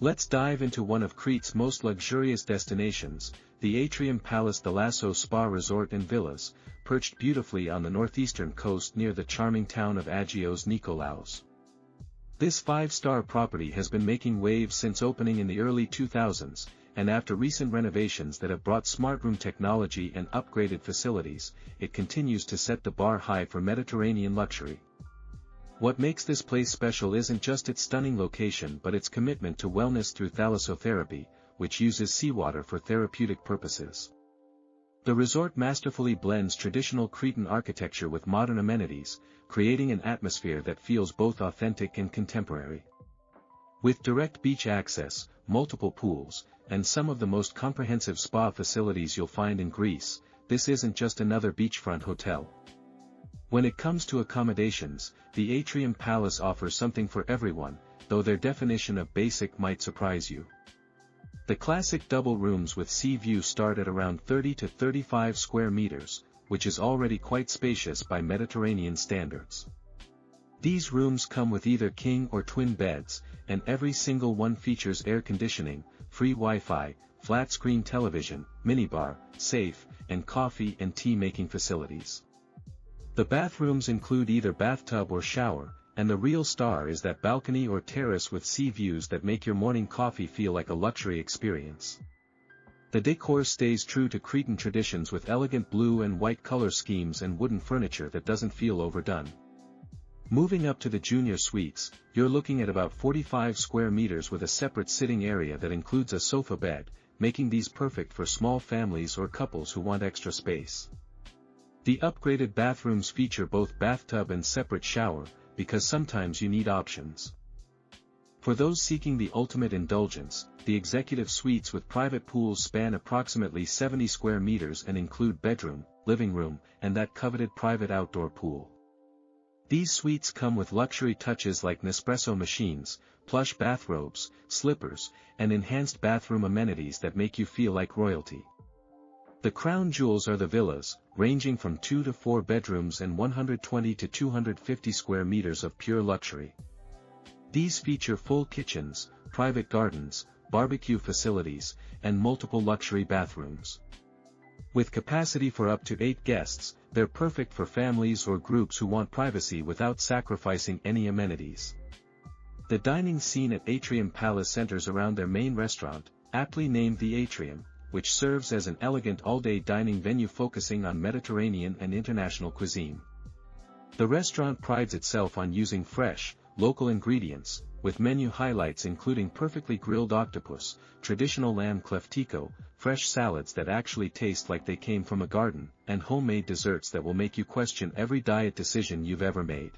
Let's dive into one of Crete's most luxurious destinations, the Atrium Palace Thalasso Spa Resort and Villas, perched beautifully on the northeastern coast near the charming town of Agios Nikolaos. This five-star property has been making waves since opening in the early 2000s, and after recent renovations that have brought smart room technology and upgraded facilities, it continues to set the bar high for Mediterranean luxury. What makes this place special isn't just its stunning location but its commitment to wellness through thalassotherapy, which uses seawater for therapeutic purposes. The resort masterfully blends traditional Cretan architecture with modern amenities, creating an atmosphere that feels both authentic and contemporary. With direct beach access, multiple pools, and some of the most comprehensive spa facilities you'll find in Greece, this isn't just another beachfront hotel. When it comes to accommodations, the Atrium Palace offers something for everyone, though their definition of basic might surprise you. The classic double rooms with sea view start at around 30 to 35 square meters, which is already quite spacious by Mediterranean standards. These rooms come with either king or twin beds, and every single one features air conditioning, free Wi-Fi, flat-screen television, minibar, safe, and coffee and tea-making facilities. The bathrooms include either bathtub or shower, and the real star is that balcony or terrace with sea views that make your morning coffee feel like a luxury experience. The decor stays true to Cretan traditions with elegant blue and white color schemes and wooden furniture that doesn't feel overdone. Moving up to the junior suites, you're looking at about 45 square meters with a separate sitting area that includes a sofa bed, making these perfect for small families or couples who want extra space. The upgraded bathrooms feature both bathtub and separate shower, because sometimes you need options. For those seeking the ultimate indulgence, the executive suites with private pools span approximately 70 square meters and include bedroom, living room, and that coveted private outdoor pool. These suites come with luxury touches like Nespresso machines, plush bathrobes, slippers, and enhanced bathroom amenities that make you feel like royalty. The crown jewels are the villas, ranging from 2 to 4 bedrooms and 120 to 250 square meters of pure luxury. These feature full kitchens, private gardens, barbecue facilities, and multiple luxury bathrooms. With capacity for up to 8 guests, they're perfect for families or groups who want privacy without sacrificing any amenities. The dining scene at Atrium Palace centers around their main restaurant, aptly named the Atrium, which serves as an elegant all-day dining venue focusing on Mediterranean and international cuisine. The restaurant prides itself on using fresh, local ingredients, with menu highlights including perfectly grilled octopus, traditional lamb cleftico, fresh salads that actually taste like they came from a garden, and homemade desserts that will make you question every diet decision you've ever made.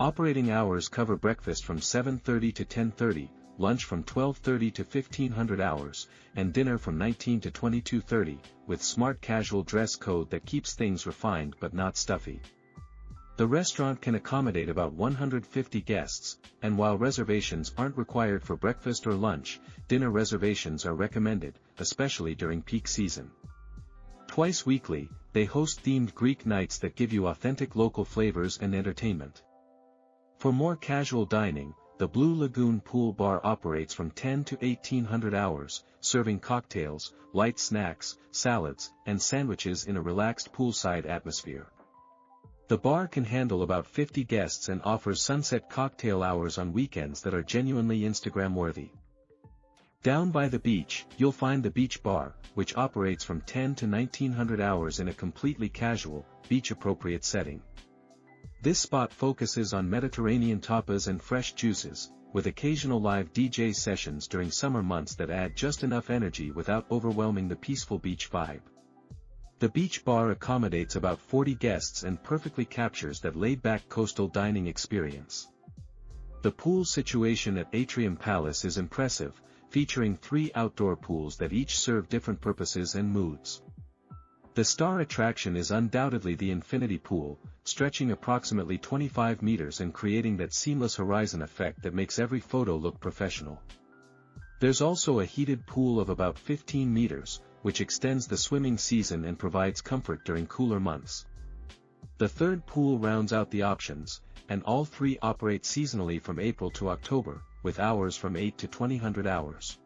Operating hours cover breakfast from 7:30 to 10:30, lunch from 12:30 to 1500 hours, and dinner from 19 to 22:30, with smart casual dress code that keeps things refined but not stuffy. The restaurant can accommodate about 150 guests, and while reservations aren't required for breakfast or lunch, dinner reservations are recommended, especially during peak season. Twice weekly, they host themed Greek nights that give you authentic local flavors and entertainment. For more casual dining, the Blue Lagoon Pool Bar operates from 10 to 1800 hours, serving cocktails, light snacks, salads, and sandwiches in a relaxed poolside atmosphere. The bar can handle about 50 guests and offers sunset cocktail hours on weekends that are genuinely Instagram-worthy. Down by the beach, you'll find the Beach Bar, which operates from 10 to 1900 hours in a completely casual, beach-appropriate setting. This spot focuses on Mediterranean tapas and fresh juices, with occasional live DJ sessions during summer months that add just enough energy without overwhelming the peaceful beach vibe. The Beach Bar accommodates about 40 guests and perfectly captures that laid-back coastal dining experience. The pool situation at Atrium Palace is impressive, featuring 3 outdoor pools that each serve different purposes and moods. The star attraction is undoubtedly the infinity pool, stretching approximately 25 meters and creating that seamless horizon effect that makes every photo look professional. There's also a heated pool of about 15 meters, which extends the swimming season and provides comfort during cooler months. The third pool rounds out the options, and all 3 operate seasonally from April to October, with hours from 8 to 20 hours.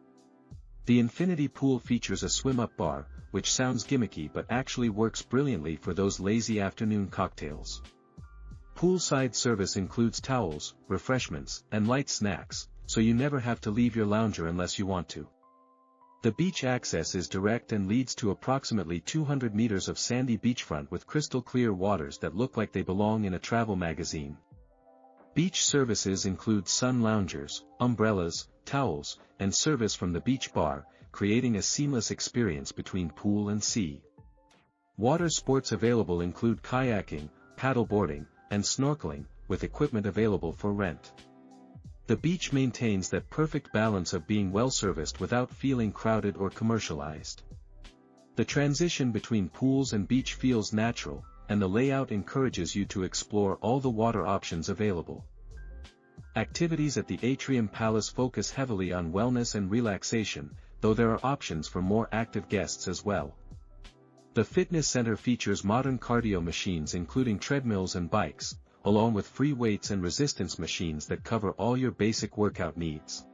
The infinity pool features a swim-up bar, which sounds gimmicky but actually works brilliantly for those lazy afternoon cocktails. Poolside service includes towels, refreshments, and light snacks, so you never have to leave your lounger unless you want to. The beach access is direct and leads to approximately 200 meters of sandy beachfront with crystal clear waters that look like they belong in a travel magazine. Beach services include sun loungers, umbrellas, towels, and service from the beach bar, creating a seamless experience between pool and sea. Water sports available include kayaking, paddleboarding, and snorkeling, with equipment available for rent. The beach maintains that perfect balance of being well-serviced without feeling crowded or commercialized. The transition between pools and beach feels natural, and the layout encourages you to explore all the water options available. Activities at the Atrium Palace focus heavily on wellness and relaxation, though there are options for more active guests as well. The fitness center features modern cardio machines including treadmills and bikes, along with free weights and resistance machines that cover all your basic workout needs.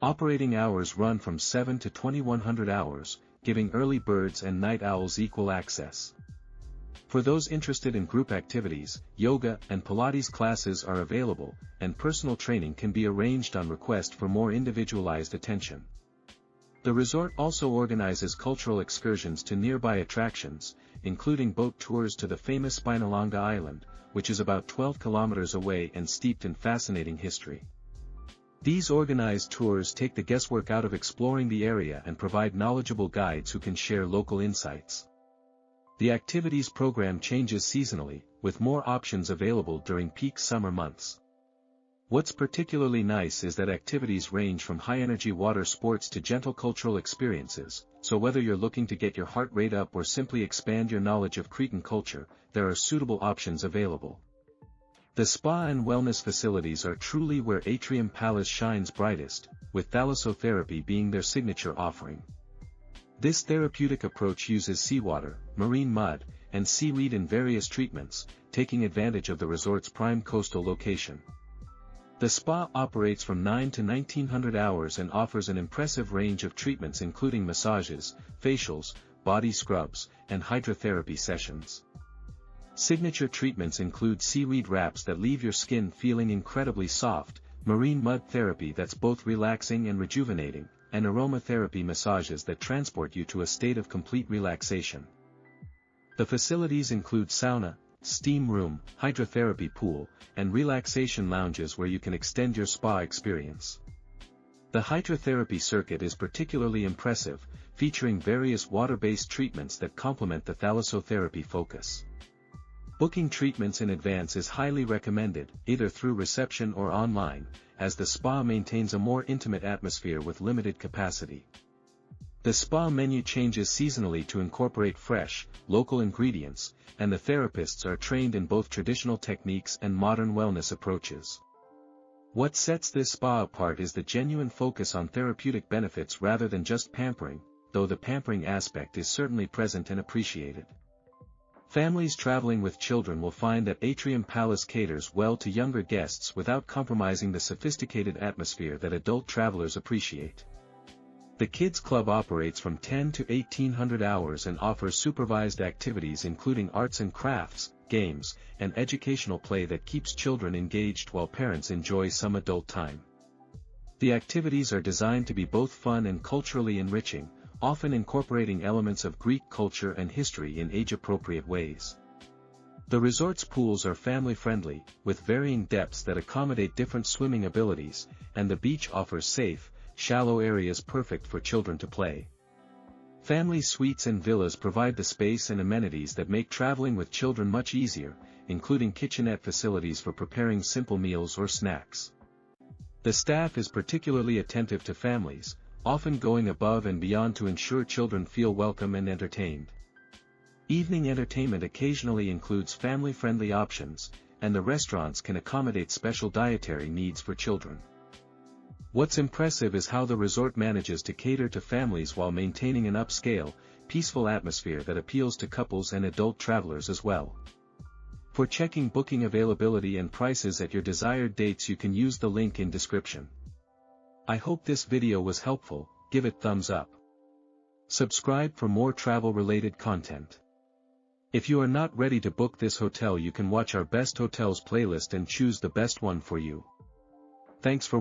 Operating hours run from 7 to 2100 hours, giving early birds and night owls equal access. For those interested in group activities, yoga and Pilates classes are available, and personal training can be arranged on request for more individualized attention. The resort also organizes cultural excursions to nearby attractions, including boat tours to the famous Spinalonga Island, which is about 12 kilometers away and steeped in fascinating history. These organized tours take the guesswork out of exploring the area and provide knowledgeable guides who can share local insights. The activities program changes seasonally, with more options available during peak summer months. What's particularly nice is that activities range from high-energy water sports to gentle cultural experiences, so whether you're looking to get your heart rate up or simply expand your knowledge of Cretan culture, there are suitable options available. The spa and wellness facilities are truly where Atrium Palace shines brightest, with thalassotherapy being their signature offering. This therapeutic approach uses seawater, marine mud, and seaweed in various treatments, taking advantage of the resort's prime coastal location. The spa operates from 9 to 1900 hours and offers an impressive range of treatments including massages, facials, body scrubs, and hydrotherapy sessions. Signature treatments include seaweed wraps that leave your skin feeling incredibly soft, marine mud therapy that's both relaxing and rejuvenating, and aromatherapy massages that transport you to a state of complete relaxation. The facilities include sauna, steam room, hydrotherapy pool, and relaxation lounges where you can extend your spa experience. The hydrotherapy circuit is particularly impressive, featuring various water-based treatments that complement the thalassotherapy focus. Booking treatments in advance is highly recommended, either through reception or online, as the spa maintains a more intimate atmosphere with limited capacity. The spa menu changes seasonally to incorporate fresh, local ingredients, and the therapists are trained in both traditional techniques and modern wellness approaches. What sets this spa apart is the genuine focus on therapeutic benefits rather than just pampering, though the pampering aspect is certainly present and appreciated. Families traveling with children will find that Atrium Palace caters well to younger guests without compromising the sophisticated atmosphere that adult travelers appreciate. The Kids Club operates from 10 to 1800 hours and offers supervised activities including arts and crafts, games, and educational play that keeps children engaged while parents enjoy some adult time. The activities are designed to be both fun and culturally enriching, often incorporating elements of Greek culture and history in age-appropriate ways. The resort's pools are family-friendly, with varying depths that accommodate different swimming abilities, and the beach offers safe, shallow areas perfect for children to play. Family suites and villas provide the space and amenities that make traveling with children much easier, including kitchenette facilities for preparing simple meals or snacks. The staff is particularly attentive to families, often going above and beyond to ensure children feel welcome and entertained. Evening entertainment occasionally includes family-friendly options, and the restaurants can accommodate special dietary needs for children. What's impressive is how the resort manages to cater to families while maintaining an upscale, peaceful atmosphere that appeals to couples and adult travelers as well. For checking booking availability and prices at your desired dates, you can use the link in description. I hope this video was helpful, give it thumbs up. Subscribe for more travel-related content. If you are not ready to book this hotel, you can watch our best hotels playlist and choose the best one for you. Thanks for